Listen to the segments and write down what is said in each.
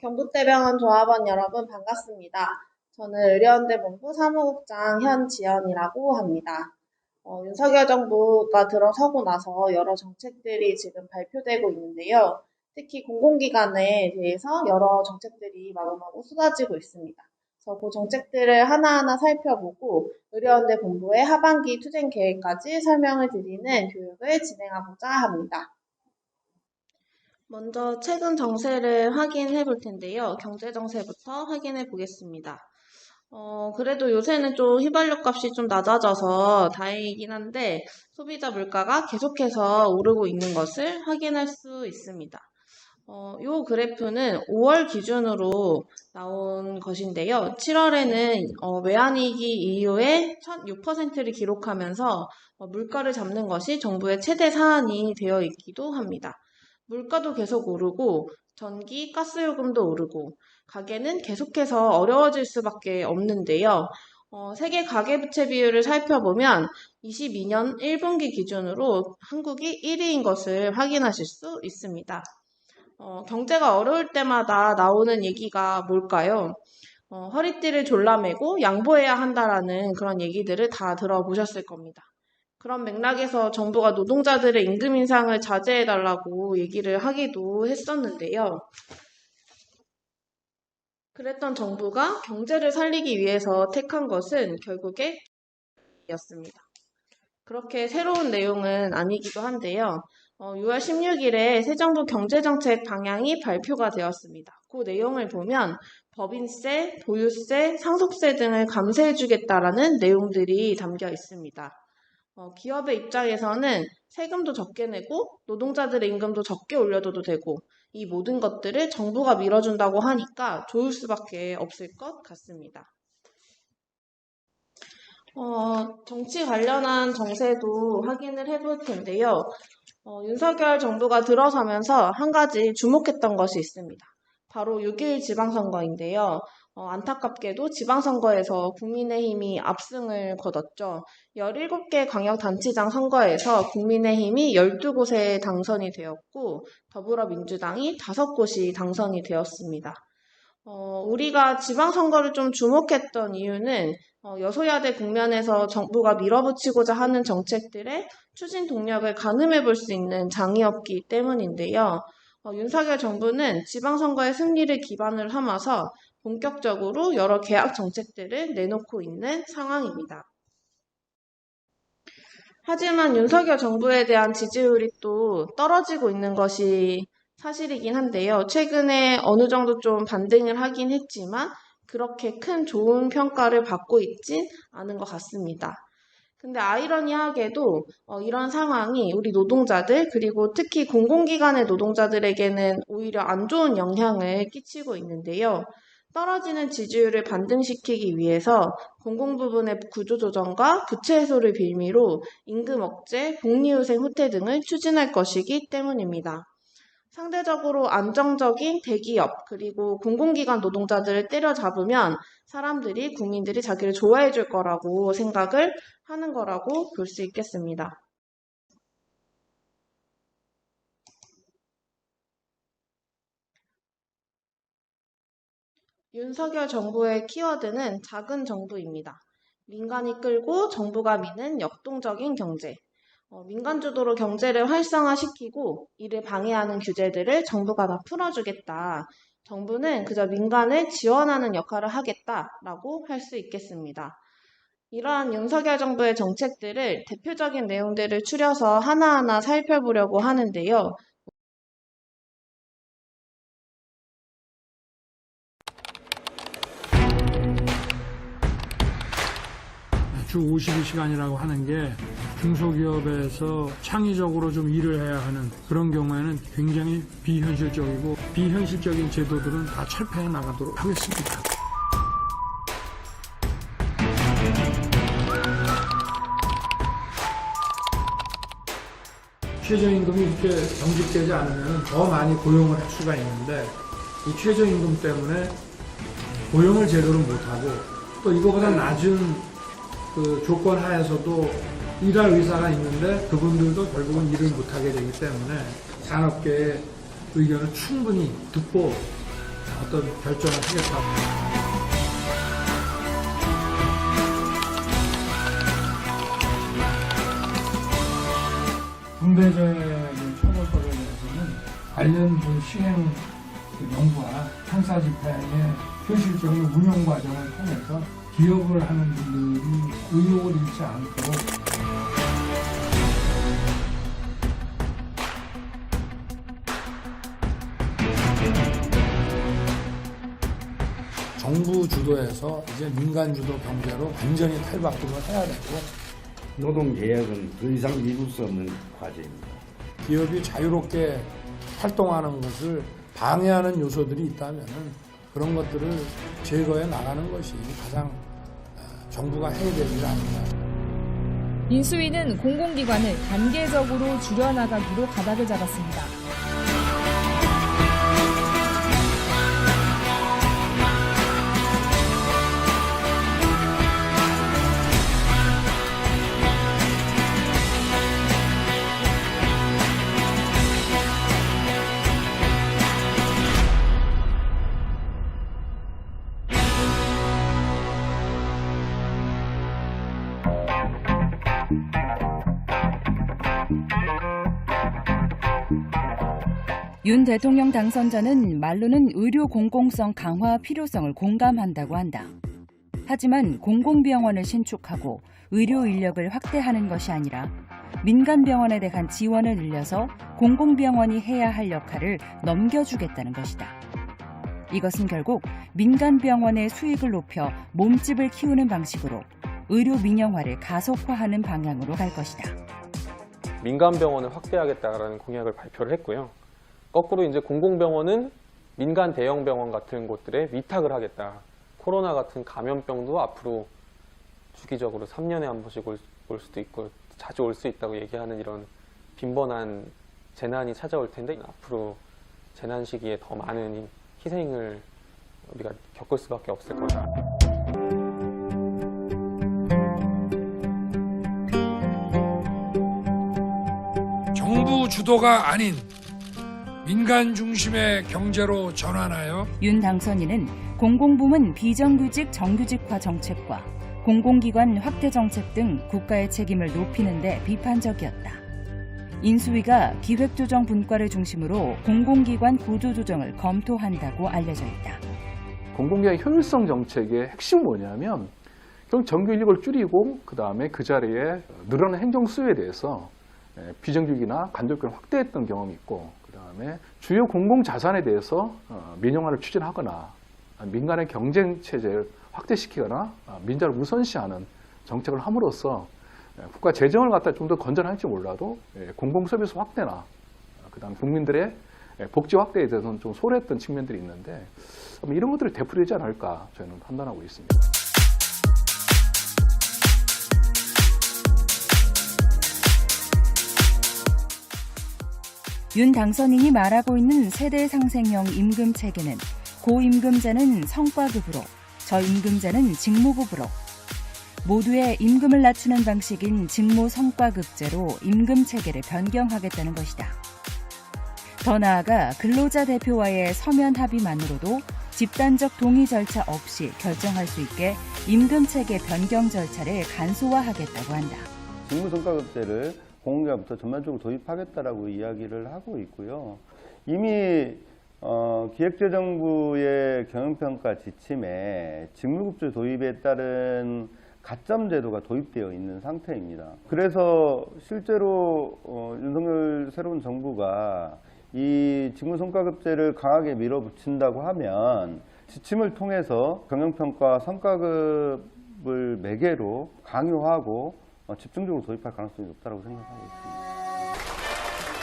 경북대병원 조합원 여러분 반갑습니다. 저는 의료연대 본부 사무국장 현지연이라고 합니다. 윤석열 정부가 들어서고 나서 여러 정책들이 지금 발표되고 있는데요. 특히 공공기관에 대해서 여러 정책들이 마구마구 쏟아지고 있습니다. 그래서 그 정책들을 하나하나 살펴보고 의료연대 본부의 하반기 투쟁 계획까지 설명을 드리는 교육을 진행하고자 합니다. 먼저 최근 정세를 확인해 볼 텐데요. 경제 정세부터 확인해 보겠습니다. 그래도 요새는 좀 휘발유 값이 좀 낮아져서 다행이긴 한데 소비자 물가가 계속해서 오르고 있는 것을 확인할 수 있습니다. 요 그래프는 5월 기준으로 나온 것인데요. 7월에는 외환위기 이후에 1,006%를 기록하면서 물가를 잡는 것이 정부의 최대 사안이 되어 있기도 합니다. 물가도 계속 오르고 전기, 가스요금도 오르고 가게는 계속해서 어려워질 수밖에 없는데요. 세계 가계부채 비율을 살펴보면 22년 1분기 기준으로 한국이 1위인 것을 확인하실 수 있습니다. 경제가 어려울 때마다 나오는 얘기가 뭘까요? 허리띠를 졸라매고 양보해야 한다라는 그런 얘기들을 다 들어보셨을 겁니다. 그런 맥락에서 정부가 노동자들의 임금 인상을 자제해달라고 얘기를 하기도 했었는데요. 그랬던 정부가 경제를 살리기 위해서 택한 것은 결국에 였습니다. 그렇게 새로운 내용은 아니기도 한데요. 6월 16일에 새 정부 경제정책 방향이 발표가 되었습니다. 그 내용을 보면 법인세, 보유세, 상속세 등을 감세해주겠다라는 내용들이 담겨 있습니다. 기업의 입장에서는 세금도 적게 내고 노동자들의 임금도 적게 올려줘도 되고 이 모든 것들을 정부가 밀어준다고 하니까 좋을 수밖에 없을 것 같습니다. 정치 관련한 정세도 확인을 해볼 텐데요. 윤석열 정부가 들어서면서 한 가지 주목했던 것이 있습니다. 바로 6.1 지방선거인데요. 안타깝게도 지방선거에서 국민의힘이 압승을 거뒀죠. 17개 광역단체장 선거에서 국민의힘이 12곳에 당선이 되었고 더불어민주당이 5곳이 당선이 되었습니다. 우리가 지방선거를 좀 주목했던 이유는 여소야대 국면에서 정부가 밀어붙이고자 하는 정책들의 추진 동력을 가늠해 볼 수 있는 장이었기 때문인데요. 윤석열 정부는 지방선거의 승리를 기반을 삼아서 본격적으로 여러 개혁 정책들을 내놓고 있는 상황입니다. 하지만 윤석열 정부에 대한 지지율이 또 떨어지고 있는 것이 사실이긴 한데요. 최근에 어느 정도 좀 반등을 하긴 했지만 그렇게 큰 좋은 평가를 받고 있진 않은 것 같습니다. 근데 아이러니하게도 이런 상황이 우리 노동자들 그리고 특히 공공기관의 노동자들에게는 오히려 안 좋은 영향을 끼치고 있는데요. 떨어지는 지지율을 반등시키기 위해서 공공부문의 구조조정과 부채 해소를 빌미로 임금 억제, 복리후생 후퇴 등을 추진할 것이기 때문입니다. 상대적으로 안정적인 대기업 그리고 공공기관 노동자들을 때려잡으면 사람들이, 국민들이 자기를 좋아해 줄 거라고 생각을 하는 거라고 볼 수 있겠습니다. 윤석열 정부의 키워드는 작은 정부입니다. 민간이 끌고 정부가 미는 역동적인 경제. 민간 주도로 경제를 활성화시키고 이를 방해하는 규제들을 정부가 다 풀어주겠다. 정부는 그저 민간을 지원하는 역할을 하겠다라고 할 수 있겠습니다. 이러한 윤석열 정부의 정책들을 대표적인 내용들을 추려서 하나하나 살펴보려고 하는데요. 주 52시간이라고 하는 게 중소기업에서 창의적으로 좀 일을 해야 하는 그런 경우에는 굉장히 비현실적이고 비현실적인 제도들은 다 철폐해 나가도록 하겠습니다. 최저임금이 이렇게 경직되지 않으면 더 많이 고용을 할 수가 있는데 이 최저임금 때문에 고용을 제대로 못하고 또 이거보다 낮은 그 조건 하에서도 일할 의사가 있는데 그분들도 결국은 일을 못하게 되기 때문에 산업계의 의견을 충분히 듣고 어떤 결정을 하겠다고. 중대재해 처벌법에 대해서는 관련 시행 연구와 형사집행의 현실적인 운영 과정을 통해서 기업을 하는 분들이 의욕을 잃지 않도록 정부 주도에서 이제 민간 주도 경제로 완전히 탈바꿈을 해야 되고, 노동계약은 더 이상 미룰 수 없는 과제입니다. 기업이 자유롭게 활동하는 것을 방해하는 요소들이 있다면 그런 것들을 제거해 나가는 것이 가장 정부가 해야 될 일 아닌가. 인수위는 공공기관을 단계적으로 줄여나가기로 가닥을 잡았습니다. 윤 대통령 당선자는 말로는 의료 공공성 강화 필요성을 공감한다고 한다. 하지만 공공병원을 신축하고 의료 인력을 확대하는 것이 아니라 민간병원에 대한 지원을 늘려서 공공병원이 해야 할 역할을 넘겨주겠다는 것이다. 이것은 결국 민간병원의 수익을 높여 몸집을 키우는 방식으로 의료 민영화를 가속화하는 방향으로 갈 것이다. 민간병원을 확대하겠다라는 공약을 발표를 했고요. 거꾸로 이제 공공병원은 민간 대형 병원 같은 곳들에 위탁을 하겠다. 코로나 같은 감염병도 앞으로 주기적으로 3년에 한 번씩 올 수도 있고 자주 올 수 있다고 얘기하는 이런 빈번한 재난이 찾아올 텐데 앞으로 재난 시기에 더 많은 희생을 우리가 겪을 수밖에 없을 거다. 정부 주도가 아닌 민간 중심의 경제로 전환하여 윤 당선인은 공공부문 비정규직 정규직화 정책과 공공기관 확대 정책 등 국가의 책임을 높이는 데 비판적이었다. 인수위가 기획조정 분과를 중심으로 공공기관 구조조정을 검토한다고 알려져 있다. 공공기관 효율성 정책의 핵심은 뭐냐면 결국 정규 인력을 줄이고 그다음에 그 자리에 늘어난 행정 수요에 대해서 비정규직이나 간접권을 확대했던 경험이 있고 그다음에 주요 공공자산에 대해서 민영화를 추진하거나 민간의 경쟁 체제를 확대시키거나 민자를 우선시하는 정책을 함으로써 국가 재정을 갖다 좀 더 건전할지 몰라도 공공서비스 확대나 그다음 국민들의 복지 확대에 대해서는 좀 소홀했던 측면들이 있는데 이런 것들을 되풀이되지 않을까 저는 판단하고 있습니다. 윤 당선인이 말하고 있는 세대 상생형 임금 체계는 고임금자는 성과급으로, 저임금자는 직무급으로 모두의 임금을 낮추는 방식인 직무 성과급제로 임금 체계를 변경하겠다는 것이다. 더 나아가 근로자 대표와의 서면 합의만으로도 집단적 동의 절차 없이 결정할 수 있게 임금 체계 변경 절차를 간소화하겠다고 한다. 직무 성과급제를 공공기관부터 전반적으로 도입하겠다라고 이야기를 하고 있고요. 이미 기획재정부의 경영평가 지침에 직무급제 도입에 따른 가점 제도가 도입되어 있는 상태입니다. 그래서 실제로 윤석열 새로운 정부가 이 직무성과급제를 강하게 밀어붙인다고 하면 지침을 통해서 경영평가 성과급을 매개로 강요하고 집중적으로 도입할 가능성이 높다고 생각하고 있습니다.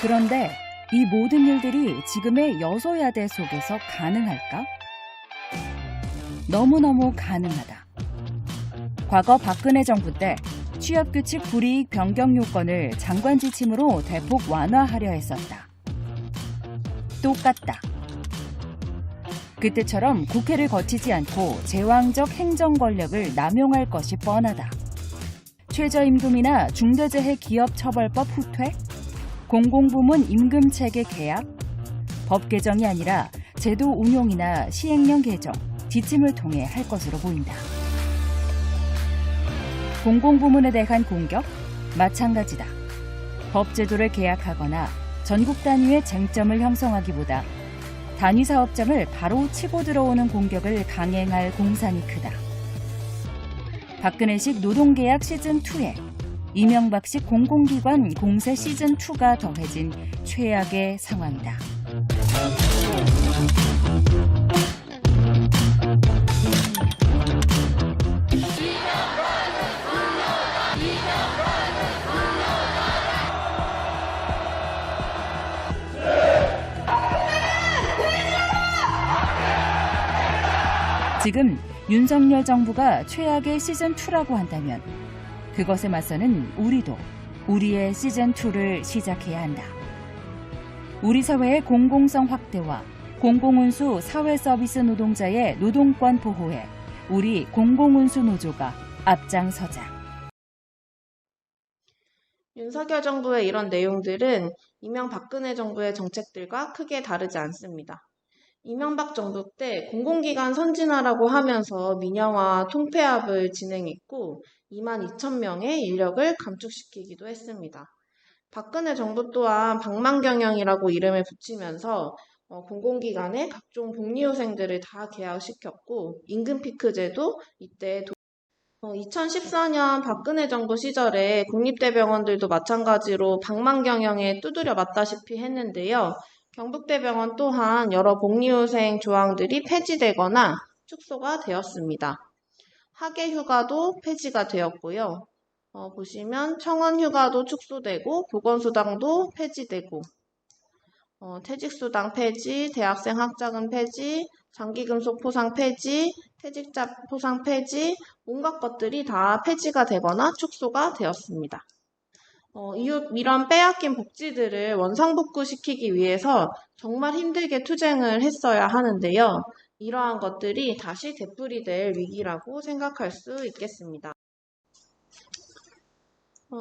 그런데 이 모든 일들이 지금의 여소야대 속에서 가능할까? 너무너무 가능하다. 과거 박근혜 정부 때 취업규칙 불이익 변경 요건을 장관 지침으로 대폭 완화하려 했었다. 똑같다. 그때처럼 국회를 거치지 않고 제왕적 행정 권력을 남용할 것이 뻔하다. 최저임금이나 중대재해 기업처벌법 후퇴? 공공부문 임금체계 개혁? 법 개정이 아니라 제도 운용이나 시행령 개정, 지침을 통해 할 것으로 보인다. 공공부문에 대한 공격? 마찬가지다. 법제도를 개혁하거나 전국 단위의 쟁점을 형성하기보다 단위 사업장을 바로 치고 들어오는 공격을 강행할 공산이 크다. 박근혜식 노동계약 시즌2에 이명박식 공공기관 공세 시즌2가 더해진 최악의 상황이다. 지금 윤석열 정부가 최악의 시즌2라고 한다면 그것에 맞서는 우리도 우리의 시즌2를 시작해야 한다. 우리 사회의 공공성 확대와 공공운수 사회서비스 노동자의 노동권 보호에 우리 공공운수 노조가 앞장서자. 윤석열 정부의 이런 내용들은 이명박근혜 정부의 정책들과 크게 다르지 않습니다. 이명박 정부 때 공공기관 선진화라고 하면서 민영화 통폐합을 진행했고 22,000명의 인력을 감축시키기도 했습니다. 박근혜 정부 또한 방망경영이라고 이름을 붙이면서 공공기관의 각종 복리후생들을 다 개혁시켰고 임금 피크제도 이때 2014년 박근혜 정부 시절에 국립대병원들도 마찬가지로 방망경영에 두드려 맞다시피 했는데요. 경북대병원 또한 여러 복리후생 조항들이 폐지되거나 축소가 되었습니다. 학예휴가도 폐지가 되었고요. 보시면 청원휴가도 축소되고 보건수당도 폐지되고 퇴직수당 폐지, 대학생 학자금 폐지, 장기금속 포상 폐지, 퇴직자 포상 폐지, 온갖 것들이 다 폐지가 되거나 축소가 되었습니다. 이런 빼앗긴 복지들을 원상복구시키기 위해서 정말 힘들게 투쟁을 했어야 하는데요. 이러한 것들이 다시 되풀이될 위기라고 생각할 수 있겠습니다.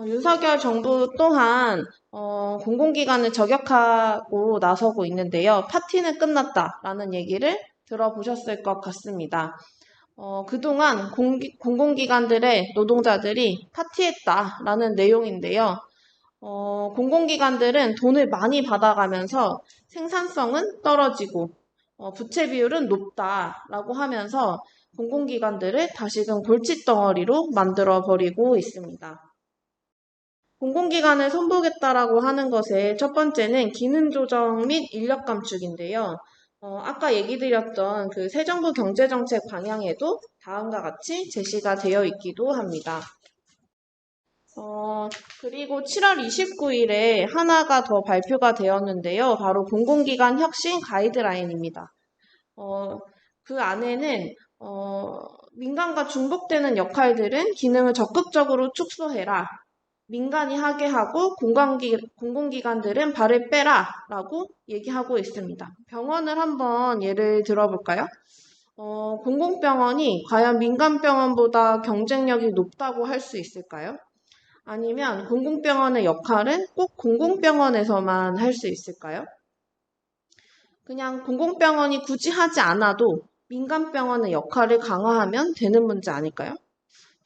윤석열 정부 또한 공공기관을 저격하고 나서고 있는데요. 파티는 끝났다라는 얘기를 들어보셨을 것 같습니다. 그동안 공공기관들의 노동자들이 파티했다라는 내용인데요. 공공기관들은 돈을 많이 받아가면서 생산성은 떨어지고 부채 비율은 높다라고 하면서 공공기관들을 다시금 골칫덩어리로 만들어버리고 있습니다. 공공기관을 선보겠다라고 하는 것의 첫 번째는 기능 조정 및 인력 감축인데요. 아까 얘기 드렸던 그 새 정부 경제정책 방향에도 다음과 같이 제시가 되어 있기도 합니다. 그리고 7월 29일에 하나가 더 발표가 되었는데요. 바로 공공기관 혁신 가이드라인입니다. 그 안에는 민간과 중복되는 역할들은 기능을 적극적으로 축소해라. 민간이 하게 하고 공공기관들은 발을 빼라 라고 얘기하고 있습니다. 병원을 한번 예를 들어볼까요? 공공병원이 과연 민간병원보다 경쟁력이 높다고 할 수 있을까요? 아니면 공공병원의 역할은 꼭 공공병원에서만 할 수 있을까요? 그냥 공공병원이 굳이 하지 않아도 민간병원의 역할을 강화하면 되는 문제 아닐까요?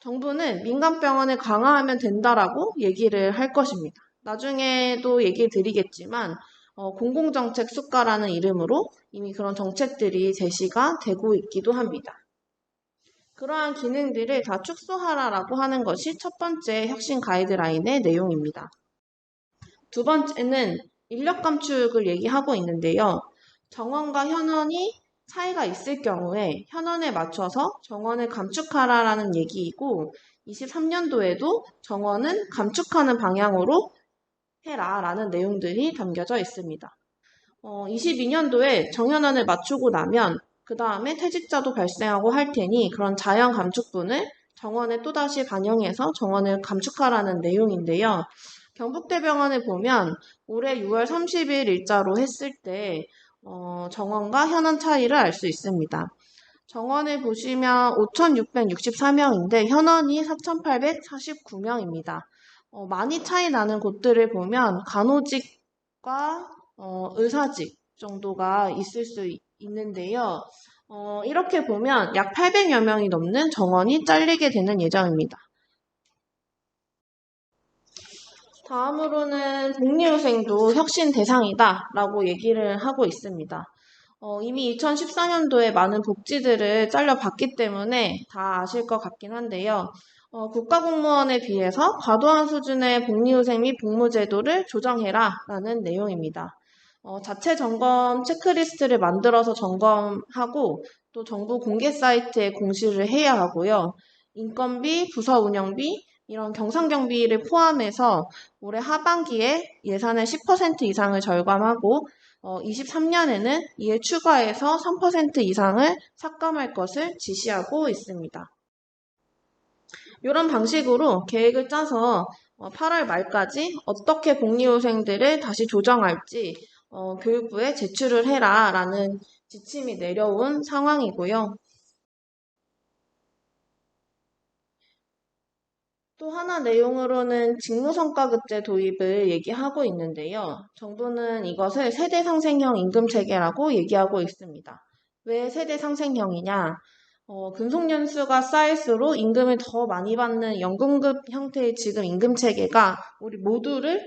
정부는 민간병원을 강화하면 된다라고 얘기를 할 것입니다. 나중에도 얘기 드리겠지만 공공정책 수가라는 이름으로 이미 그런 정책들이 제시가 되고 있기도 합니다. 그러한 기능들을 다 축소하라라고 하는 것이 첫 번째 혁신 가이드라인의 내용입니다. 두 번째는 인력 감축을 얘기하고 있는데요. 정원과 현원이 차이가 있을 경우에 현원에 맞춰서 정원을 감축하라라는 얘기이고 23년도에도 정원은 감축하는 방향으로 해라라는 내용들이 담겨져 있습니다. 22년도에 정현원을 맞추고 나면 그 다음에 퇴직자도 발생하고 할 테니 그런 자연 감축분을 정원에 또다시 반영해서 정원을 감축하라는 내용인데요. 경북대병원을 보면 올해 6월 30일 일자로 했을 때 정원과 현원 차이를 알 수 있습니다. 정원을 보시면 5,664명인데 현원이 4,849명입니다. 많이 차이 나는 곳들을 보면 간호직과 의사직 정도가 있을 수 있는데요. 이렇게 보면 약 800여 명이 넘는 정원이 잘리게 되는 예정입니다. 다음으로는 복리후생도 혁신 대상이다라고 얘기를 하고 있습니다. 이미 2014년도에 많은 복지들을 잘려봤기 때문에 다 아실 것 같긴 한데요. 국가공무원에 비해서 과도한 수준의 복리후생 및 복무제도를 조정해라 라는 내용입니다. 자체 점검 체크리스트를 만들어서 점검하고 또 정부 공개 사이트에 공시를 해야 하고요. 인건비, 부서 운영비, 이런 경상경비를 포함해서 올해 하반기에 예산의 10% 이상을 절감하고 23년에는 이에 추가해서 3% 이상을 삭감할 것을 지시하고 있습니다. 이런 방식으로 계획을 짜서 8월 말까지 어떻게 복리후생들을 다시 조정할지 교육부에 제출을 해라 라는 지침이 내려온 상황이고요. 또 하나 내용으로는 직무성과급제 도입을 얘기하고 있는데요. 정부는 이것을 세대상생형 임금체계라고 얘기하고 있습니다. 왜 세대상생형이냐? 근속연수가 쌓일수록 임금을 더 많이 받는 연금급 형태의 지금 임금체계가 우리 모두를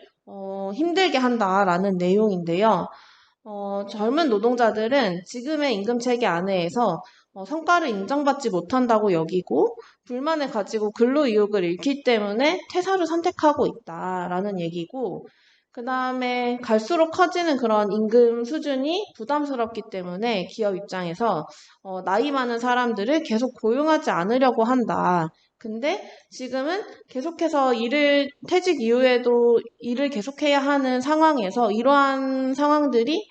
힘들게 한다라는 내용인데요. 젊은 노동자들은 지금의 임금체계 안에서 성과를 인정받지 못한다고 여기고 불만을 가지고 근로의욕을 잃기 때문에 퇴사를 선택하고 있다라는 얘기고 그 다음에 갈수록 커지는 그런 임금 수준이 부담스럽기 때문에 기업 입장에서 나이 많은 사람들을 계속 고용하지 않으려고 한다. 근데 지금은 계속해서 퇴직 이후에도 일을 계속해야 하는 상황에서 이러한 상황들이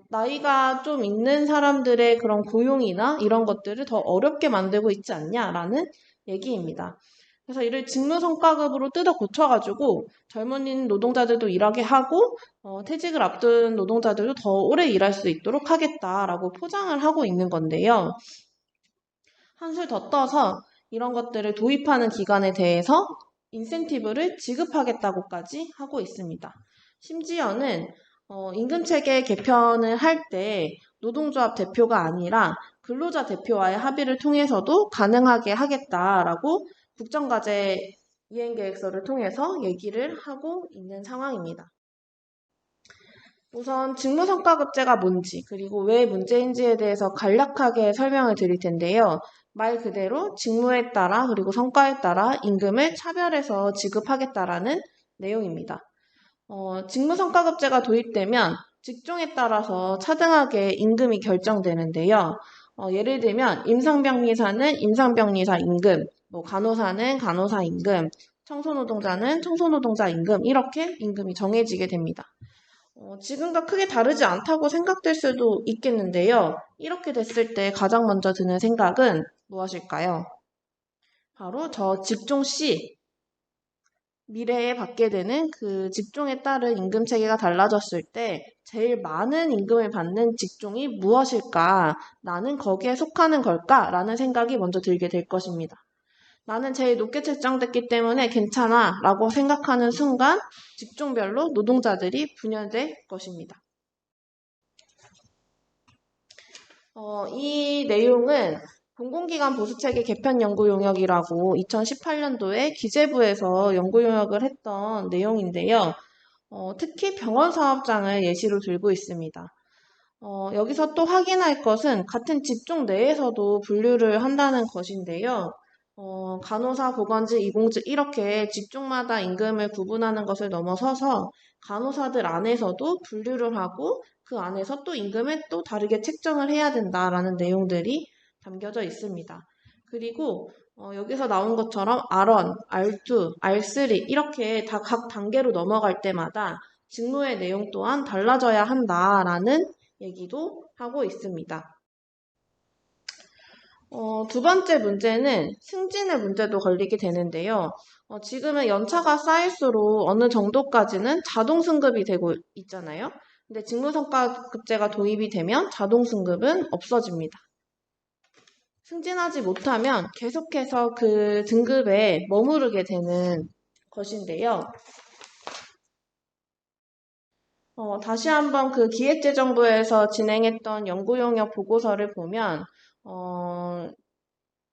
나이가 좀 있는 사람들의 그런 고용이나 이런 것들을 더 어렵게 만들고 있지 않냐라는 얘기입니다. 그래서 이를 직무성과급으로 뜯어 고쳐가지고 젊은 노동자들도 일하게 하고 퇴직을 앞둔 노동자들도 더 오래 일할 수 있도록 하겠다라고 포장을 하고 있는 건데요. 한술 더 떠서 이런 것들을 도입하는 기관에 대해서 인센티브를 지급하겠다고까지 하고 있습니다. 심지어는 임금체계 개편을 할 때 노동조합 대표가 아니라 근로자 대표와의 합의를 통해서도 가능하게 하겠다라고 국정과제 이행계획서를 통해서 얘기를 하고 있는 상황입니다. 우선 직무성과급제가 뭔지 그리고 왜 문제인지에 대해서 간략하게 설명을 드릴 텐데요. 말 그대로 직무에 따라 그리고 성과에 따라 임금을 차별해서 지급하겠다라는 내용입니다. 직무성과급제가 도입되면 직종에 따라서 차등하게 임금이 결정되는데요. 예를 들면 임상병리사는 임상병리사 임금, 간호사는 간호사 임금, 청소노동자는 청소노동자 임금 이렇게 임금이 정해지게 됩니다. 지금과 크게 다르지 않다고 생각될 수도 있겠는데요. 이렇게 됐을 때 가장 먼저 드는 생각은 무엇일까요? 바로 저 직종 C, 미래에 받게 되는 그 직종에 따른 임금 체계가 달라졌을 때 제일 많은 임금을 받는 직종이 무엇일까? 나는 거기에 속하는 걸까? 라는 생각이 먼저 들게 될 것입니다. 나는 제일 높게 책정됐기 때문에 괜찮아 라고 생각하는 순간 직종별로 노동자들이 분열될 것입니다. 이 내용은 공공기관 보수체계 개편 연구 용역이라고 2018년도에 기재부에서 연구 용역을 했던 내용인데요. 특히 병원 사업장을 예시로 들고 있습니다. 여기서 또 확인할 것은 같은 직종 내에서도 분류를 한다는 것인데요. 간호사, 보건직, 이공직 이렇게 직종마다 임금을 구분하는 것을 넘어서서 간호사들 안에서도 분류를 하고 그 안에서 또 임금을 또 다르게 책정을 해야 된다라는 내용들이 담겨져 있습니다. 그리고 여기서 나온 것처럼 R1, R2, R3 이렇게 다 각 단계로 넘어갈 때마다 직무의 내용 또한 달라져야 한다라는 얘기도 하고 있습니다. 두 번째 문제는 승진의 문제도 걸리게 되는데요. 지금은 연차가 쌓일수록 어느 정도까지는 자동 승급이 되고 있잖아요. 근데 직무성과급제가 도입이 되면 자동 승급은 없어집니다. 승진하지 못하면 계속해서 그 등급에 머무르게 되는 것인데요. 다시 한번 그 기획재정부에서 진행했던 연구 용역 보고서를 보면,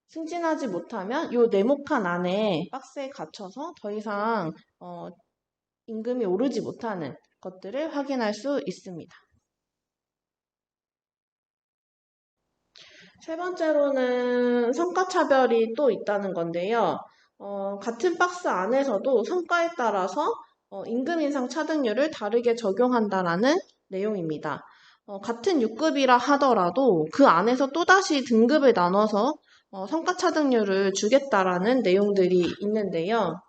승진하지 못하면 요 네모칸 안에 박스에 갇혀서 더 이상 임금이 오르지 못하는 것들을 확인할 수 있습니다. 세 번째로는 성과차별이 또 있다는 건데요. 같은 박스 안에서도 성과에 따라서 임금 인상 차등률을 다르게 적용한다라는 내용입니다. 같은 6급이라 하더라도 그 안에서 또다시 등급을 나눠서 성과 차등률을 주겠다라는 내용들이 있는데요.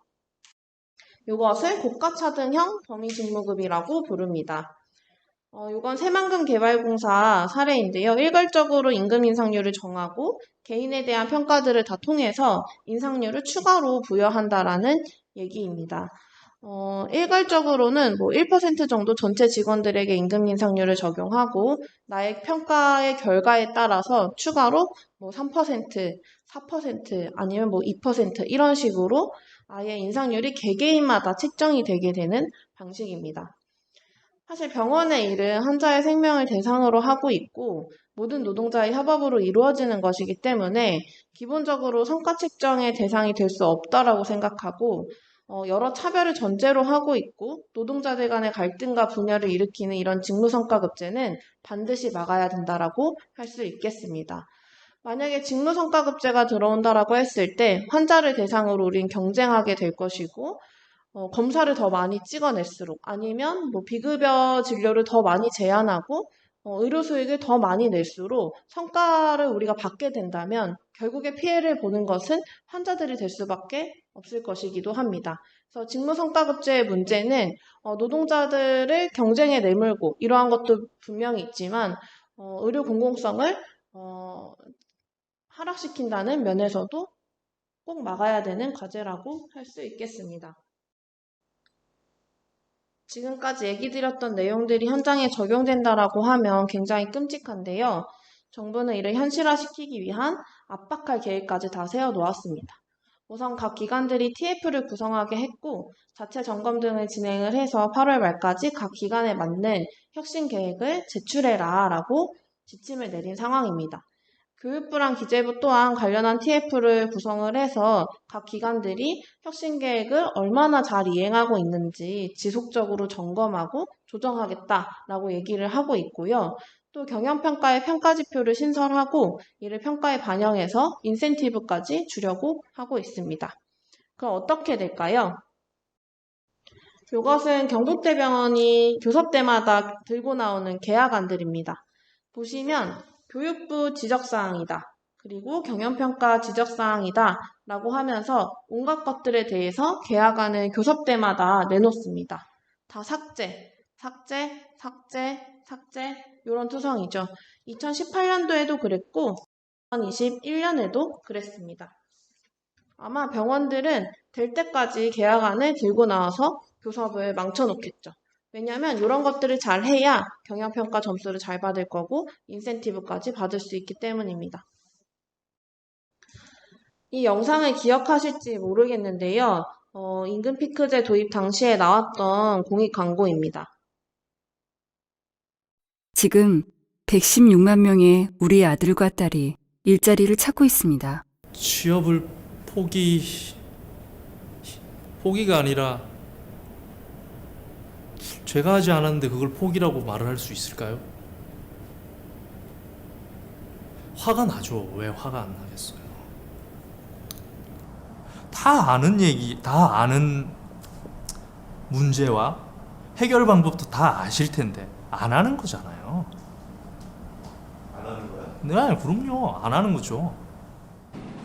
이것을 고가차등형 범위직무급이라고 부릅니다. 이건 새만금개발공사 사례인데요. 일괄적으로 임금 인상률을 정하고 개인에 대한 평가들을 다 통해서 인상률을 추가로 부여한다라는 얘기입니다. 일괄적으로는 뭐 1% 정도 전체 직원들에게 임금 인상률을 적용하고 나의 평가의 결과에 따라서 추가로 뭐 3%, 4% 아니면 뭐 2% 이런 식으로 아예 인상률이 개개인마다 책정이 되게 되는 방식입니다. 사실 병원의 일은 환자의 생명을 대상으로 하고 있고 모든 노동자의 협업으로 이루어지는 것이기 때문에 기본적으로 성과 책정의 대상이 될 수 없다라고 생각하고 여러 차별을 전제로 하고 있고 노동자들 간의 갈등과 분열을 일으키는 이런 직무성과급제는 반드시 막아야 된다라고 할 수 있겠습니다. 만약에 직무성과급제가 들어온다라고 했을 때 환자를 대상으로 우린 경쟁하게 될 것이고 검사를 더 많이 찍어낼수록 아니면 뭐 비급여 진료를 더 많이 제한하고 의료 수익을 더 많이 낼수록 성과를 우리가 받게 된다면 결국에 피해를 보는 것은 환자들이 될 수밖에 없을 것이기도 합니다. 그래서 직무성과급제의 문제는 노동자들을 경쟁에 내몰고 이러한 것도 분명히 있지만 의료 공공성을 하락시킨다는 면에서도 꼭 막아야 되는 과제라고 할 수 있겠습니다. 지금까지 얘기 드렸던 내용들이 현장에 적용된다라고 하면 굉장히 끔찍한데요. 정부는 이를 현실화시키기 위한 압박할 계획까지 다 세워놓았습니다. 우선 각 기관들이 TF를 구성하게 했고 자체 점검 등을 진행을 해서 8월 말까지 각 기관에 맞는 혁신 계획을 제출해라 라고 지침을 내린 상황입니다. 교육부랑 기재부 또한 관련한 TF를 구성을 해서 각 기관들이 혁신 계획을 얼마나 잘 이행하고 있는지 지속적으로 점검하고 조정하겠다라고 얘기를 하고 있고요. 또 경영평가의 평가지표를 신설하고 이를 평가에 반영해서 인센티브까지 주려고 하고 있습니다. 그럼 어떻게 될까요? 이것은 경북대병원이 교섭 때마다 들고 나오는 계약안들입니다. 보시면 교육부 지적사항이다. 그리고 경영평가 지적사항이다. 라고 하면서 온갖 것들에 대해서 계약안을 교섭 때마다 내놓습니다. 다 삭제, 이런 투성이죠. 2018년도에도 그랬고 2021년에도 그랬습니다. 아마 병원들은 될 때까지 계약안을 들고 나와서 교섭을 망쳐놓겠죠. 왜냐하면 이런 것들을 잘 해야 경영평가 점수를 잘 받을 거고 인센티브까지 받을 수 있기 때문입니다. 이 영상을 기억하실지 모르겠는데요. 임금 피크제 도입 당시에 나왔던 공익 광고입니다. 지금 116만 명의 우리 아들과 딸이 일자리를 찾고 있습니다. 취업을 포기가 아니라 제가 하지 않았는데 그걸 포기라고 말을 할 수 있을까요? 화가 나죠. 왜 화가 안 나겠어요? 다 아는 얘기, 다 아는 문제와 해결 방법도 다 아실 텐데 안 하는 거잖아요. 안 하는 거야? 네, 그럼요. 안 하는 거죠.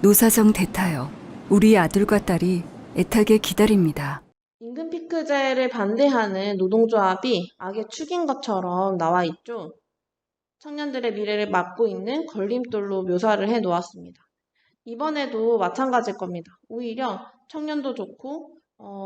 노사정 대타여 우리 아들과 딸이 애타게 기다립니다. 임금 피크제를 반대하는 노동조합이 악의 축인 것처럼 나와 있죠. 청년들의 미래를 막고 있는 걸림돌로 묘사를 해 놓았습니다. 이번에도 마찬가지일 겁니다. 오히려 청년도 좋고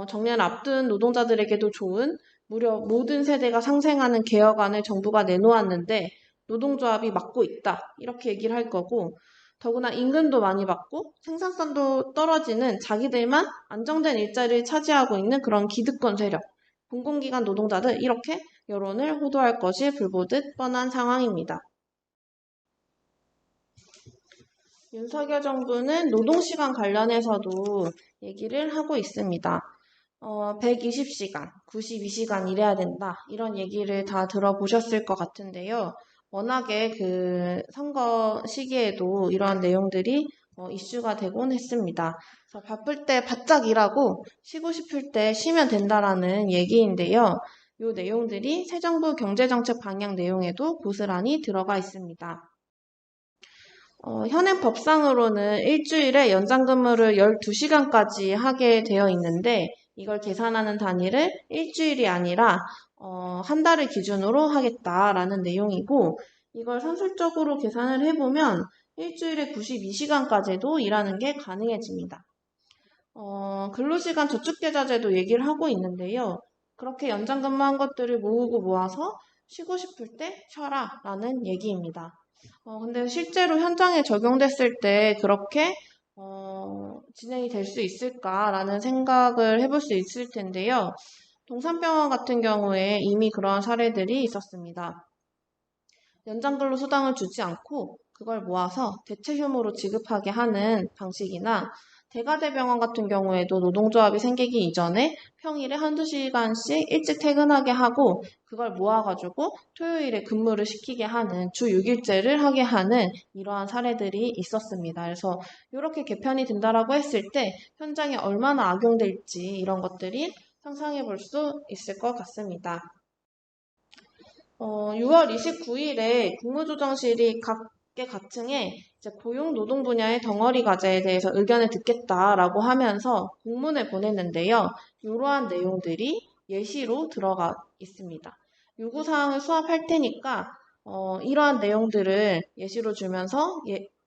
정년 앞둔 노동자들에게도 좋은 무려 모든 세대가 상생하는 개혁안을 정부가 내놓았는데 노동조합이 막고 있다. 이렇게 얘기를 할 거고 더구나 임금도 많이 받고 생산성도 떨어지는 자기들만 안정된 일자리를 차지하고 있는 그런 기득권 세력, 공공기관 노동자들 이렇게 여론을 호도할 것이 불보듯 뻔한 상황입니다. 윤석열 정부는 노동시간 관련해서도 얘기를 하고 있습니다. 120시간, 92시간 일해야 된다. 이런 얘기를 다 들어보셨을 것 같은데요. 워낙에 그 선거 시기에도 이러한 내용들이 이슈가 되곤 했습니다. 그래서 바쁠 때 바짝 일하고 쉬고 싶을 때 쉬면 된다라는 얘기인데요. 이 내용들이 새 정부 경제정책 방향 내용에도 고스란히 들어가 있습니다. 현행 법상으로는 일주일에 연장근무를 12시간까지 하게 되어 있는데 이걸 계산하는 단위를 일주일이 아니라 한 달을 기준으로 하겠다라는 내용이고 이걸 산술적으로 계산을 해보면 일주일에 92시간까지도 일하는 게 가능해집니다. 근로시간 저축계좌제도 얘기를 하고 있는데요. 그렇게 연장근무한 것들을 모으고 모아서 쉬고 싶을 때 쉬어라 라는 얘기입니다. 근데 실제로 현장에 적용됐을 때 그렇게 진행이 될 수 있을까라는 생각을 해볼 수 있을 텐데요. 동산병원 같은 경우에 이미 그러한 사례들이 있었습니다. 연장근로 수당을 주지 않고 그걸 모아서 대체휴무로 지급하게 하는 방식이나 대가대병원 같은 경우에도 노동조합이 생기기 이전에 평일에 한두 시간씩 일찍 퇴근하게 하고 그걸 모아가지고 토요일에 근무를 시키게 하는 주 6일제를 하게 하는 이러한 사례들이 있었습니다. 그래서 이렇게 개편이 된다라고 했을 때 현장에 얼마나 악용될지 이런 것들이 상상해 볼 수 있을 것 같습니다. 6월 29일에 국무조정실이 각계각층에 이제 고용노동 분야의 덩어리 과제에 대해서 의견을 듣겠다라고 하면서 공문을 보냈는데요. 이러한 내용들이 예시로 들어가 있습니다. 요구사항을 수합할 테니까 이러한 내용들을 예시로 주면서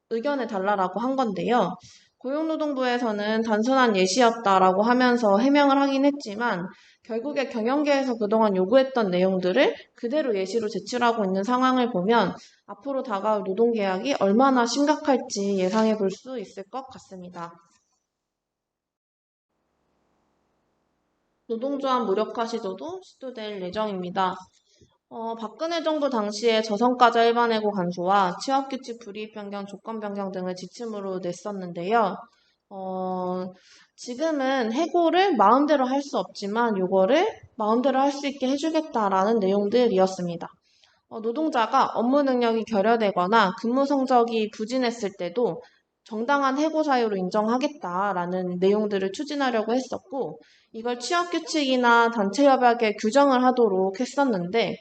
의견을 달라라고 한 건데요. 고용노동부에서는 단순한 예시였다라고 하면서 해명을 하긴 했지만 결국에 경영계에서 그동안 요구했던 내용들을 그대로 예시로 제출하고 있는 상황을 보면 앞으로 다가올 노동계약이 얼마나 심각할지 예상해 볼 수 있을 것 같습니다. 노동조합 무력화 시도도 시도될 예정입니다. 박근혜 정부 당시에 저성과자 일반해고 간소와 취업규칙 불이익 변경, 조건 변경 등을 지침으로 냈었는데요. 지금은 해고를 마음대로 할 수 없지만 이거를 마음대로 할 수 있게 해주겠다라는 내용들이었습니다. 노동자가 업무 능력이 결여되거나 근무 성적이 부진했을 때도 정당한 해고 사유로 인정하겠다라는 내용들을 추진하려고 했었고 이걸 취업규칙이나 단체협약에 규정을 하도록 했었는데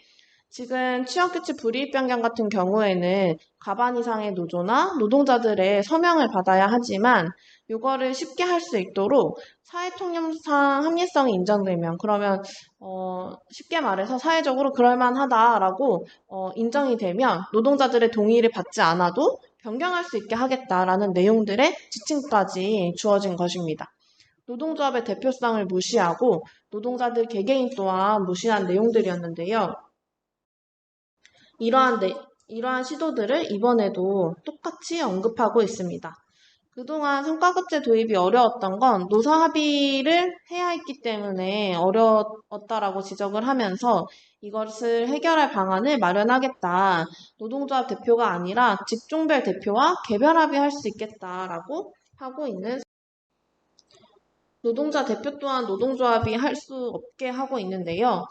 지금 취업규칙 불이익 변경 같은 경우에는 과반 이상의 노조나 노동자들의 서명을 받아야 하지만 이거를 쉽게 할 수 있도록 사회통념상 합리성이 인정되면 그러면 쉽게 말해서 사회적으로 그럴만하다라고 인정이 되면 노동자들의 동의를 받지 않아도 변경할 수 있게 하겠다라는 내용들의 지침까지 주어진 것입니다. 노동조합의 대표성을 무시하고 노동자들 개개인 또한 무시한 내용들이었는데요. 이러한 시도들을 이번에도 똑같이 언급하고 있습니다. 그동안 성과급제 도입이 어려웠던 건 노사 합의를 해야 했기 때문에 어려웠다라고 지적을 하면서 이것을 해결할 방안을 마련하겠다. 노동조합 대표가 아니라 직종별 대표와 개별 합의할 수 있겠다라고 하고 있는 노동자 대표 또한 노동조합이 할 수 없게 하고 있는데요.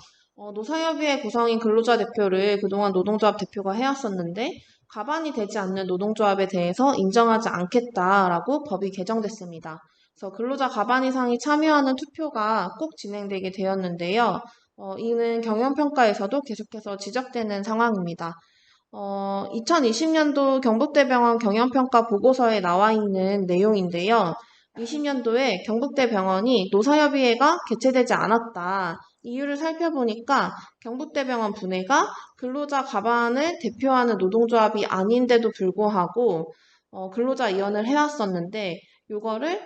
노사협의회 구성인 근로자 대표를 그동안 노동조합 대표가 해왔었는데 가반이 되지 않는 노동조합에 대해서 인정하지 않겠다라고 법이 개정됐습니다. 그래서 근로자 가반 이상이 참여하는 투표가 꼭 진행되게 되었는데요. 이는 경영평가에서도 계속해서 지적되는 상황입니다. 2020년도 경북대병원 경영평가 보고서에 나와 있는 내용인데요. 20년도에 경북대병원이 노사협의회가 개최되지 않았다. 이유를 살펴보니까 경북대병원 분해가 근로자 가반을 대표하는 노동조합이 아닌데도 불구하고 근로자위원을 해왔었는데 이거를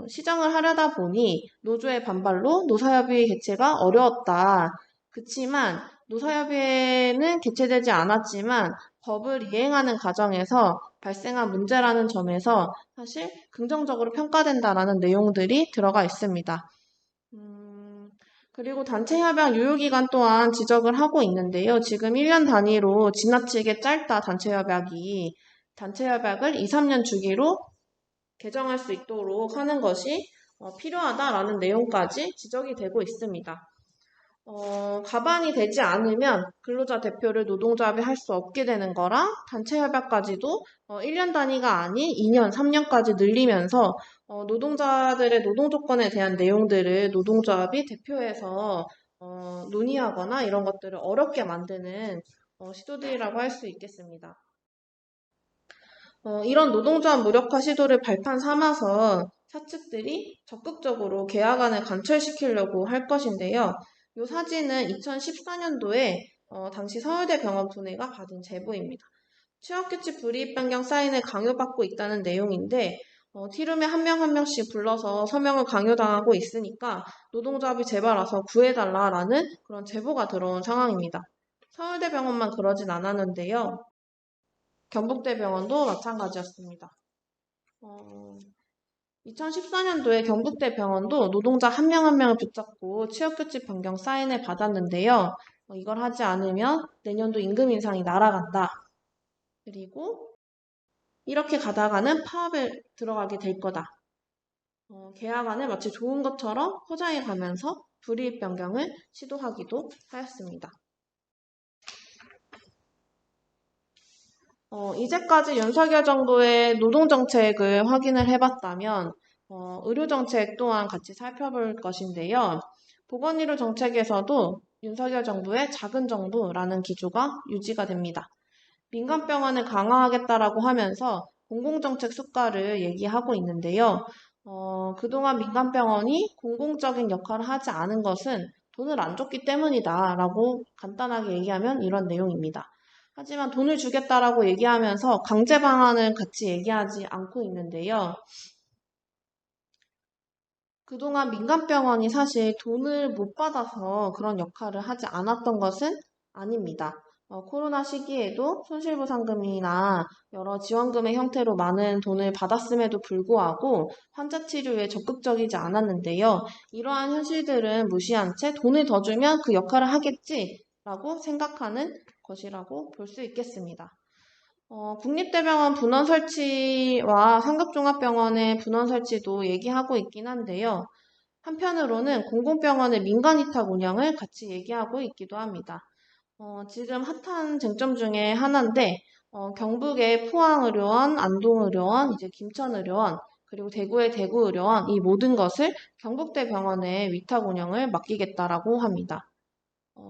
시정을 하려다 보니 노조의 반발로 노사협의회 개최가 어려웠다. 그치만 노사협의회는 개최되지 않았지만 법을 이행하는 과정에서 발생한 문제라는 점에서 사실 긍정적으로 평가된다라는 내용들이 들어가 있습니다. 그리고 단체 협약 유효기간 또한 지적을 하고 있는데요. 지금 1년 단위로 지나치게 짧다, 단체 협약이. 단체 협약을 2, 3년 주기로 개정할 수 있도록 하는 것이 필요하다라는 내용까지 지적이 되고 있습니다. 가반이 되지 않으면 근로자 대표를 노동조합이 할 수 없게 되는 거랑 단체 협약까지도 1년 단위가 아닌 2년, 3년까지 늘리면서 노동자들의 노동 조건에 대한 내용들을 노동조합이 대표해서 논의하거나 이런 것들을 어렵게 만드는 시도들이라고 할 수 있겠습니다. 이런 노동조합 무력화 시도를 발판 삼아서 사측들이 적극적으로 계약안을 관철시키려고 할 것인데요. 이 사진은 2014년도에 당시 서울대 병원 분회가 받은 제보입니다. 취업규칙 불이익 변경 사인을 강요받고 있다는 내용인데 티룸에 한 명 한 명씩 불러서 서명을 강요당하고 있으니까 노동조합이 제발 와서 구해달라라는 그런 제보가 들어온 상황입니다. 서울대 병원만 그러진 않았는데요. 경북대병원도 마찬가지였습니다. 2014년도에 경북대병원도 노동자 한 명 한 명을 붙잡고 취업규칙 변경 사인을 받았는데요. 이걸 하지 않으면 내년도 임금 인상이 날아간다. 그리고 이렇게 가다가는 파업에 들어가게 될 거다. 계약안을 마치 좋은 것처럼 포장해 가면서 불이익 변경을 시도하기도 하였습니다. 이제까지 윤석열 정부의 노동정책을 확인을 해봤다면 의료정책 또한 같이 살펴볼 것인데요. 보건의료 정책에서도 윤석열 정부의 작은 정부라는 기조가 유지가 됩니다. 민간병원을 강화하겠다라고 하면서 공공정책 수가를 얘기하고 있는데요. 그동안 민간병원이 공공적인 역할을 하지 않은 것은 돈을 안 줬기 때문이다라고 간단하게 얘기하면 이런 내용입니다. 하지만 돈을 주겠다라고 얘기하면서 강제 방안은 같이 얘기하지 않고 있는데요. 그동안 민간병원이 사실 돈을 못 받아서 그런 역할을 하지 않았던 것은 아닙니다. 코로나 시기에도 손실보상금이나 여러 지원금의 형태로 많은 돈을 받았음에도 불구하고 환자 치료에 적극적이지 않았는데요. 이러한 현실들은 무시한 채 돈을 더 주면 그 역할을 하겠지라고 생각하는 것이라고 볼 수 있겠습니다. 국립대병원 분원 설치와 상급종합병원의 분원 설치도 얘기하고 있긴 한데요. 한편으로는 공공병원의 민간 위탁 운영을 같이 얘기하고 있기도 합니다. 지금 핫한 쟁점 중에 하나인데, 경북의 포항의료원, 안동의료원, 이제 김천의료원, 그리고 대구의 대구의료원, 이 모든 것을 경북대병원에 위탁 운영을 맡기겠다라고 합니다.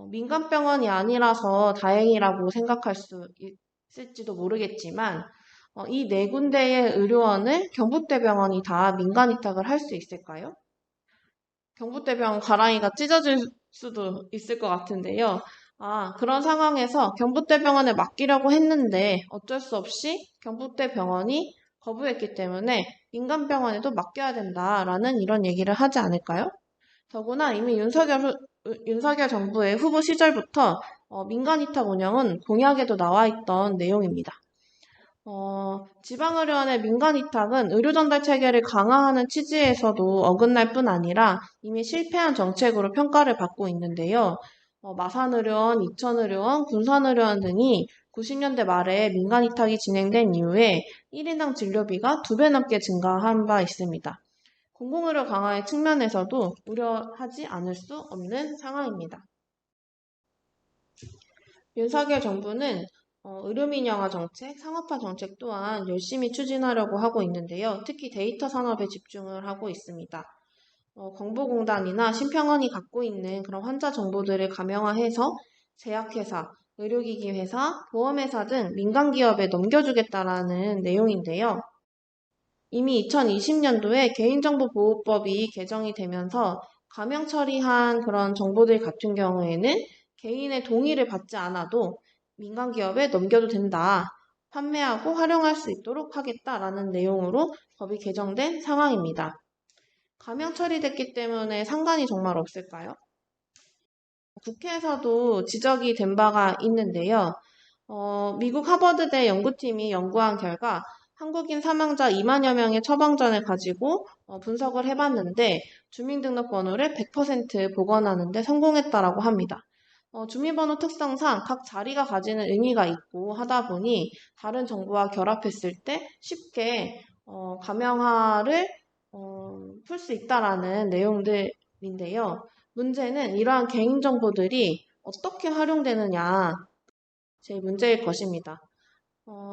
민간병원이 아니라서 다행이라고 생각할 수 있을지도 모르겠지만, 이 네 군데의 의료원을 경북대병원이 다 민간 위탁을 할 수 있을까요? 경북대병원 가랑이가 찢어질 수도 있을 것 같은데요. 그런 상황에서 경북대병원에 맡기려고 했는데 어쩔 수 없이 경북대병원이 거부했기 때문에 민간병원에도 맡겨야 된다라는 이런 얘기를 하지 않을까요? 더구나 이미 윤석열 정부의 후보 시절부터 민간 위탁 운영은 공약에도 나와 있던 내용입니다. 지방의료원의 민간 위탁은 의료 전달 체계를 강화하는 취지에서도 어긋날 뿐 아니라 이미 실패한 정책으로 평가를 받고 있는데요. 마산의료원, 이천의료원, 군산의료원 등이 90년대 말에 민간 위탁이 진행된 이후에 1인당 진료비가 2배 넘게 증가한 바 있습니다. 공공의료 강화의 측면에서도 우려하지 않을 수 없는 상황입니다. 윤석열 정부는 의료민영화 정책, 상업화 정책 또한 열심히 추진하려고 하고 있는데요. 특히 데이터 산업에 집중을 하고 있습니다. 정보공단이나 심평원이 갖고 있는 그런 환자 정보들을 가명화해서 제약회사, 의료기기 회사, 보험회사 등 민간기업에 넘겨주겠다라는 내용인데요. 이미 2020년도에 개인정보보호법이 개정이 되면서 가명 처리한 그런 정보들 같은 경우에는 개인의 동의를 받지 않아도 민간기업에 넘겨도 된다. 판매하고 활용할 수 있도록 하겠다라는 내용으로 법이 개정된 상황입니다. 가명 처리됐기 때문에 상관이 정말 없을까요? 국회에서도 지적이 된 바가 있는데요. 미국 하버드대 연구팀이 연구한 결과 한국인 사망자 2만여 명의 처방전을 가지고 분석을 해봤는데 주민등록번호를 100% 복원하는 데 성공했다라고 합니다. 주민번호 특성상 각 자리가 가지는 의미가 있고 하다 보니 다른 정보와 결합했을 때 쉽게 가명화를 풀 수 있다라는 내용들인데요. 문제는 이러한 개인정보들이 어떻게 활용되느냐, 제 문제일 것입니다.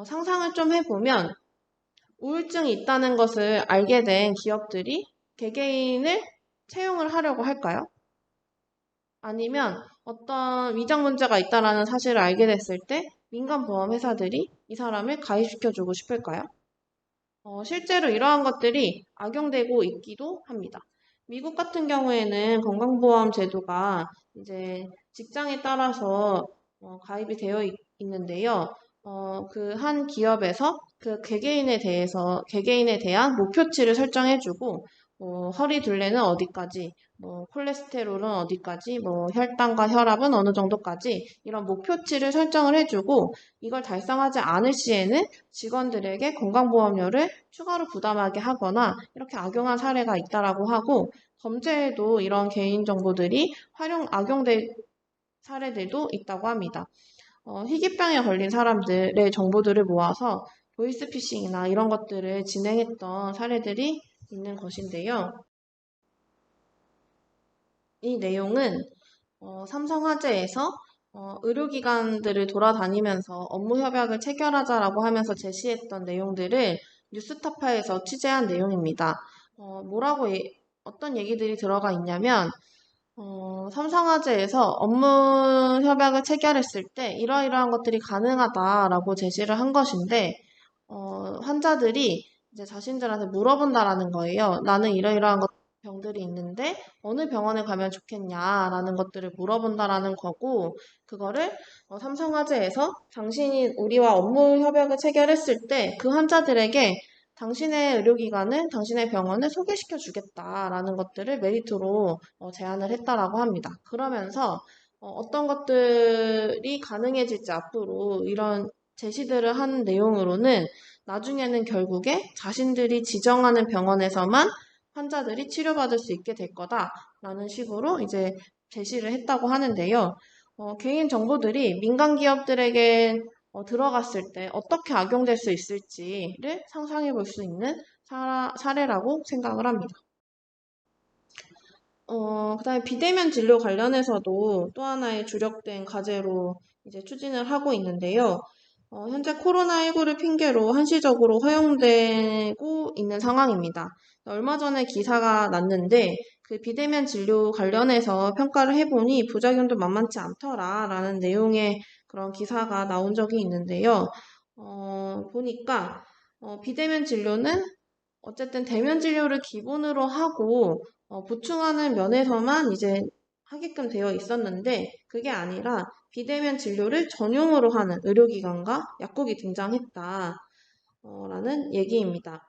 상상을 좀 해보면 우울증이 있다는 것을 알게 된 기업들이 개개인을 채용을 하려고 할까요? 아니면 어떤 위장 문제가 있다는 사실을 알게 됐을 때 민간보험 회사들이 이 사람을 가입시켜주고 싶을까요? 실제로 이러한 것들이 악용되고 있기도 합니다. 미국 같은 경우에는 건강보험 제도가 이제 직장에 따라서 가입이 되어 있는데요. 그 한 기업에서 그 개개인에 대한 목표치를 설정해주고, 허리 둘레는 어디까지, 콜레스테롤은 어디까지, 혈당과 혈압은 어느 정도까지, 이런 목표치를 설정을 해주고, 이걸 달성하지 않을 시에는 직원들에게 건강보험료를 추가로 부담하게 하거나, 이렇게 악용한 사례가 있다라고 하고, 범죄에도 이런 개인정보들이 악용된 사례들도 있다고 합니다. 희귀병에 걸린 사람들의 정보들을 모아서 보이스피싱이나 이런 것들을 진행했던 사례들이 있는 것인데요. 이 내용은 삼성화재에서 의료기관들을 돌아다니면서 업무 협약을 체결하자라고 하면서 제시했던 내용들을 뉴스타파에서 취재한 내용입니다. 어떤 얘기들이 들어가 있냐면 삼성화재에서 업무 협약을 체결했을 때 이러이러한 것들이 가능하다라고 제시를 한 것인데 환자들이 이제 자신들한테 물어본다라는 거예요. 나는 이러이러한 병들이 있는데 어느 병원에 가면 좋겠냐라는 것들을 물어본다라는 거고 그거를 삼성화재에서 당신이 우리와 업무 협약을 체결했을 때 그 환자들에게 당신의 의료기관을, 당신의 병원을 소개시켜 주겠다라는 것들을 메리트로 제안을 했다라고 합니다. 그러면서 어떤 것들이 가능해질지 앞으로 이런 제시들을 한 내용으로는 나중에는 결국에 자신들이 지정하는 병원에서만 환자들이 치료받을 수 있게 될 거다라는 식으로 이제 제시를 했다고 하는데요. 개인 정보들이 민간 기업들에게 들어갔을 때 어떻게 악용될 수 있을지를 상상해 볼 수 있는 사례라고 생각을 합니다. 그다음에 비대면 진료 관련해서도 또 하나의 주력된 과제로 이제 추진을 하고 있는데요. 현재 코로나19를 핑계로 한시적으로 허용되고 있는 상황입니다. 얼마 전에 기사가 났는데 그 비대면 진료 관련해서 평가를 해보니 부작용도 만만치 않더라라는 내용의 그런 기사가 나온 적이 있는데요. 보니까 비대면 진료는 어쨌든 대면 진료를 기본으로 하고 보충하는 면에서만 이제 하게끔 되어 있었는데 그게 아니라 비대면 진료를 전용으로 하는 의료기관과 약국이 등장했다. 라는 얘기입니다.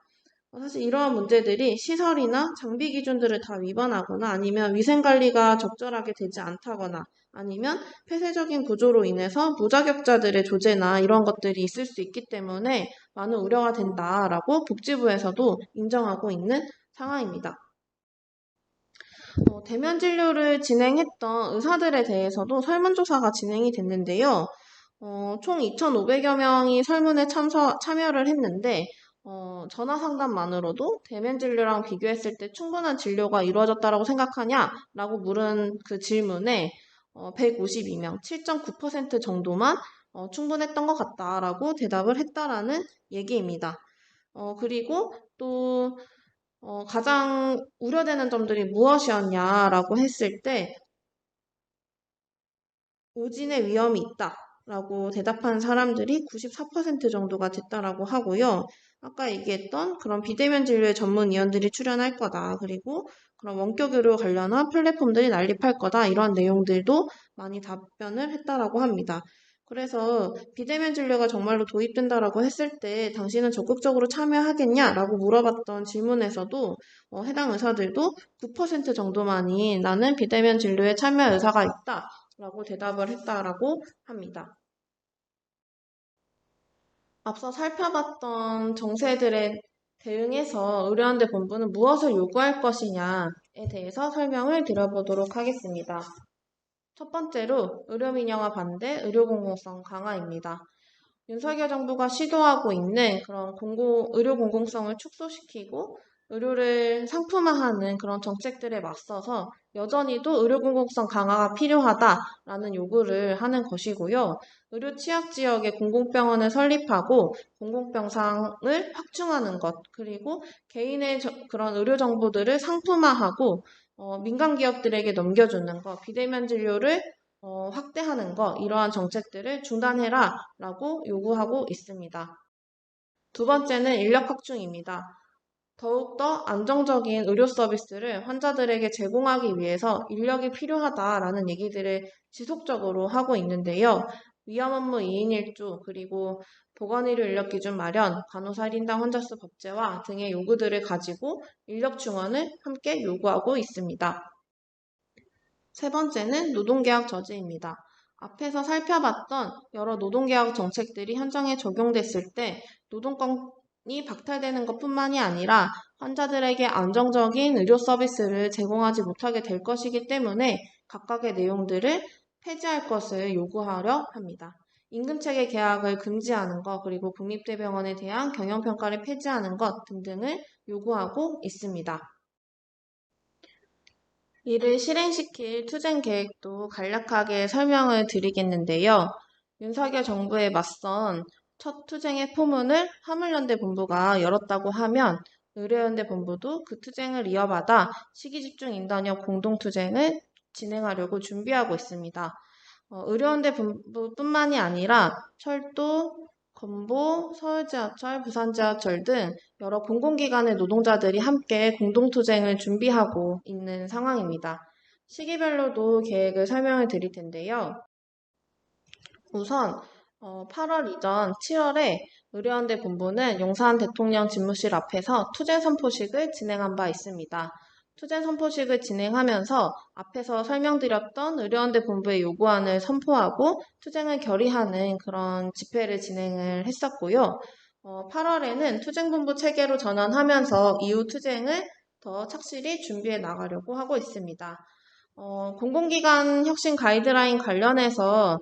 사실 이러한 문제들이 시설이나 장비 기준들을 다 위반하거나 아니면 위생관리가 적절하게 되지 않다거나 아니면 폐쇄적인 구조로 인해서 무자격자들의 조재나 이런 것들이 있을 수 있기 때문에 많은 우려가 된다라고 복지부에서도 인정하고 있는 상황입니다. 대면 진료를 진행했던 의사들에 대해서도 설문조사가 진행이 됐는데요. 총 2,500여 명이 설문에 참여를 했는데 전화 상담만으로도 대면 진료랑 비교했을 때 충분한 진료가 이루어졌다고 생각하냐라고 물은 그 질문에 152명, 7.9% 정도만 충분했던 것 같다라고 대답을 했다라는 얘기입니다. 그리고 또 가장 우려되는 점들이 무엇이었냐라고 했을 때 오진의 위험이 있다라고 대답한 사람들이 94% 정도가 됐다라고 하고요. 아까 얘기했던 그런 비대면 진료의 전문의원들이 출연할 거다. 그리고 그런 원격 의료 관련한 플랫폼들이 난립할 거다. 이런 내용들도 많이 답변을 했다라고 합니다. 그래서 비대면 진료가 정말로 도입된다라고 했을 때 당신은 적극적으로 참여하겠냐라고 물어봤던 질문에서도 해당 의사들도 9% 정도만이 나는 비대면 진료에 참여 의사가 있다. 라고 대답을 했다라고 합니다. 앞서 살펴봤던 정세들에 대응해서 의료연대 본부는 무엇을 요구할 것이냐에 대해서 설명을 드려보도록 하겠습니다. 첫 번째로 의료민영화 반대, 의료공공성 강화입니다. 윤석열 정부가 시도하고 있는 그런 의료 공공성을 축소시키고 의료를 상품화하는 그런 정책들에 맞서서 여전히도 의료 공공성 강화가 필요하다라는 요구를 하는 것이고요. 의료 취약 지역에 공공병원을 설립하고 공공병상을 확충하는 것, 그리고 개인의 그런 의료 정보들을 상품화하고 민간 기업들에게 넘겨주는 것, 비대면 진료를 확대하는 것, 이러한 정책들을 중단해라 라고 요구하고 있습니다. 두 번째는 인력 확충입니다. 더욱더 안정적인 의료 서비스를 환자들에게 제공하기 위해서 인력이 필요하다라는 얘기들을 지속적으로 하고 있는데요. 위험 업무 2인 1조, 그리고 보건의료 인력 기준 마련, 간호사 1인당 환자 수 법제화 등의 요구들을 가지고 인력 충원을 함께 요구하고 있습니다. 세 번째는 노동계약 저지입니다. 앞에서 살펴봤던 여러 노동계약 정책들이 현장에 적용됐을 때 노동권이 박탈되는 것뿐만이 아니라 환자들에게 안정적인 의료 서비스를 제공하지 못하게 될 것이기 때문에 각각의 내용들을 폐지할 것을 요구하려 합니다. 임금체계 계약을 금지하는 것, 그리고 국립대병원에 대한 경영평가를 폐지하는 것 등등을 요구하고 있습니다. 이를 실행시킬 투쟁 계획도 간략하게 설명을 드리겠는데요. 윤석열 정부에 맞선 첫 투쟁의 포문을 화물연대 본부가 열었다고 하면 의료연대 본부도 그 투쟁을 이어받아 시기집중 인단협 공동투쟁을 진행하려고 준비하고 있습니다. 의료연대 본부뿐만이 아니라 철도, 건보, 서울지하철, 부산지하철 등 여러 공공기관의 노동자들이 함께 공동투쟁을 준비하고 있는 상황입니다. 시기별로도 계획을 설명을 드릴 텐데요. 우선 8월 이전 7월에 의료연대 본부는 용산 대통령 집무실 앞에서 투쟁 선포식을 진행한 바 있습니다. 투쟁 선포식을 진행하면서 앞에서 설명드렸던 의료연대 본부의 요구안을 선포하고 투쟁을 결의하는 그런 집회를 진행을 했었고요. 8월에는 투쟁본부 체계로 전환하면서 이후 투쟁을 더 착실히 준비해 나가려고 하고 있습니다. 공공기관 혁신 가이드라인 관련해서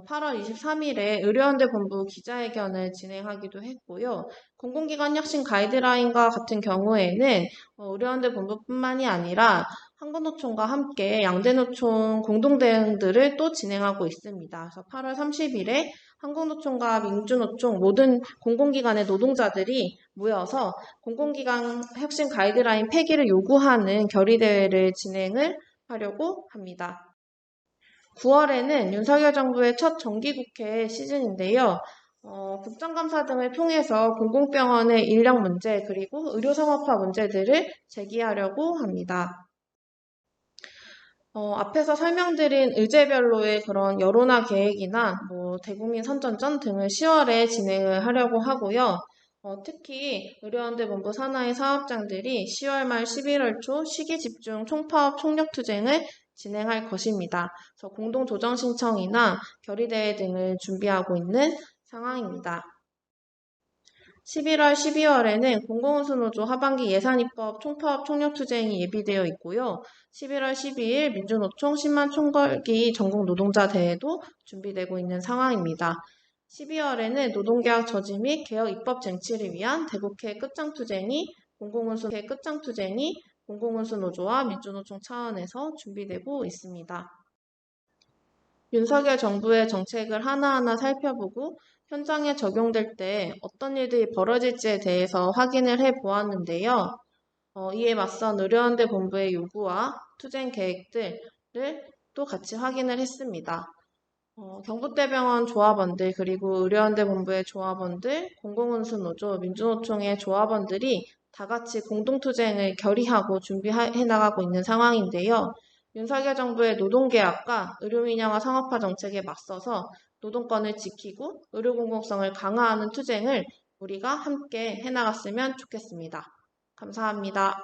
8월 23일에 의료연대 본부 기자회견을 진행하기도 했고요. 공공기관 혁신 가이드라인과 같은 경우에는 의료연대 본부뿐만이 아니라 한국노총과 함께 양대노총 공동대응들을 또 진행하고 있습니다. 그래서 8월 30일에 한국노총과 민주노총 모든 공공기관의 노동자들이 모여서 공공기관 혁신 가이드라인 폐기를 요구하는 결의대회를 진행을 하려고 합니다. 9월에는 윤석열 정부의 첫 정기국회 시즌인데요. 국정감사 등을 통해서 공공병원의 인력 문제 그리고 의료상업화 문제들을 제기하려고 합니다. 앞에서 설명드린 의제별로의 그런 여론화 계획이나 대국민 선전전 등을 10월에 진행을 하려고 하고요. 특히 의료연대 본부 산하의 사업장들이 10월 말 11월 초 시기집중 총파업 총력투쟁을 진행할 것입니다. 그래서 공동조정 신청이나 결의대회 등을 준비하고 있는 상황입니다. 11월, 12월에는 공공운수노조 하반기 예산입법 총파업 총력투쟁이 예비되어 있고요. 11월 12일 민주노총 10만 총궐기 전국노동자 대회도 준비되고 있는 상황입니다. 12월에는 노동계약 저지 및 개혁 입법 쟁취를 위한 대국회 끝장투쟁이 공공운수노조와 민주노총 차원에서 준비되고 있습니다. 윤석열 정부의 정책을 하나하나 살펴보고 현장에 적용될 때 어떤 일들이 벌어질지에 대해서 확인을 해보았는데요. 이에 맞선 의료연대 본부의 요구와 투쟁 계획들을 또 같이 확인을 했습니다. 경북대병원 조합원들 그리고 의료연대 본부의 조합원들, 공공운수노조, 민주노총의 조합원들이 다 같이 공동투쟁을 결의하고 준비해 나가고 있는 상황인데요. 윤석열 정부의 노동계약과 의료민영화 상업화 정책에 맞서서 노동권을 지키고 의료공공성을 강화하는 투쟁을 우리가 함께 해나갔으면 좋겠습니다. 감사합니다.